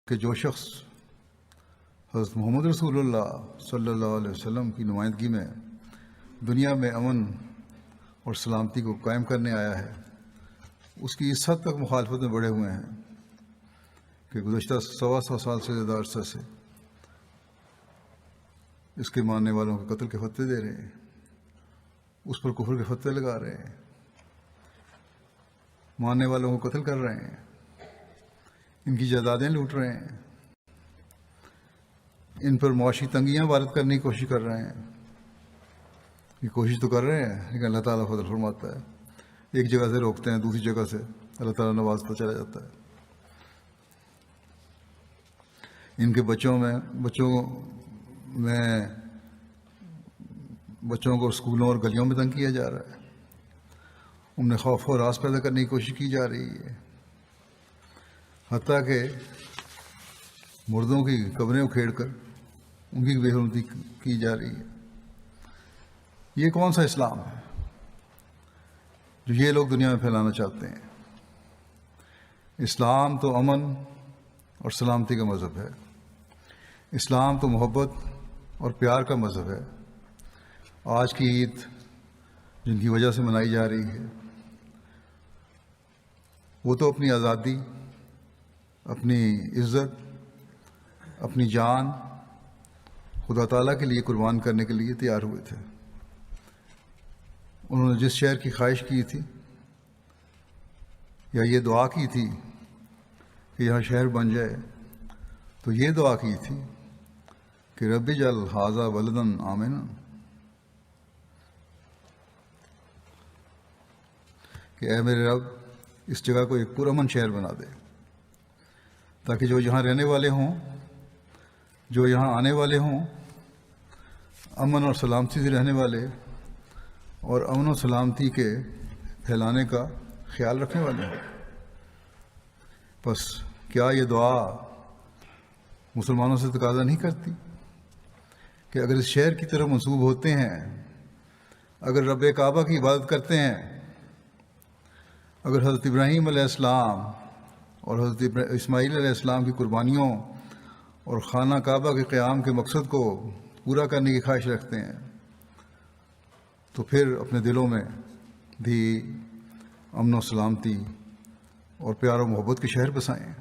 کہ جو شخص حضرت محمد رسول اللہ صلی اللہ علیہ وسلم کی نمائندگی میں دنیا میں امن اور سلامتی کو قائم کرنے آیا ہے، اس کی اس حد تک مخالفت میں بڑھے ہوئے ہیں کہ گزشتہ 125 سال سے زیادہ عرصہ سے اس کے ماننے والوں کے قتل کے فتوے دے رہے ہیں، اس پر کفر کے فتوے لگا رہے ہیں، ماننے والوں کو قتل کر رہے ہیں، ان کی جائیدادیں لوٹ رہے ہیں، ان پر معاشی تنگیاں وارد کرنے کی کوشش کر رہے ہیں۔ یہ کوشش تو کر رہے ہیں، لیکن اللہ تعالیٰ فضل فرماتا ہے، ایک جگہ سے روکتے ہیں، دوسری جگہ سے اللہ تعالیٰ نوازتا چلا جاتا ہے۔ ان کے بچوں کو اسکولوں اور گلیوں میں تنگ کیا جا رہا ہے، ان میں خوف و ہراس پیدا کرنے کی کوشش کی جا رہی ہے، حتیٰ کہ مردوں کی قبریں اکھیڑ کر ان کی بے حرمتی کی جا رہی ہے۔ یہ کون سا اسلام ہے جو یہ لوگ دنیا میں پھیلانا چاہتے ہیں؟ اسلام تو امن اور سلامتی کا مذہب ہے، اسلام تو محبت اور پیار کا مذہب ہے۔ آج کی عید جن کی وجہ سے منائی جا رہی ہے، وہ تو اپنی آزادی، اپنی عزت، اپنی جان خدا تعالیٰ کے لیے قربان کرنے کے لیے تیار ہوئے تھے۔ انہوں نے جس شہر کی خواہش کی تھی یا یہ دعا کی تھی کہ یہاں شہر بن جائے، تو یہ دعا کی تھی کہ رب اجعل ھذا بلدا آمنا، کہ اے میرے رب اس جگہ کو ایک پرامن شہر بنا دے، تاکہ جو یہاں رہنے والے ہوں، جو یہاں آنے والے ہوں، امن اور سلامتی سے رہنے والے اور امن و سلامتی کے پھیلانے کا خیال رکھنے والے ہیں۔ بس کیا یہ دعا مسلمانوں سے تقاضا نہیں کرتی کہ اگر اس شہر کی طرف منسوب ہوتے ہیں، اگر رب کعبہ کی عبادت کرتے ہیں، اگر حضرت ابراہیم علیہ السلام اور حضرت اسماعیل علیہ السلام کی قربانیوں اور خانہ کعبہ کے قیام کے مقصد کو پورا کرنے کی خواہش رکھتے ہیں، تو پھر اپنے دلوں میں بھی امن و سلامتی اور پیار و محبت کے شہر بسائیں۔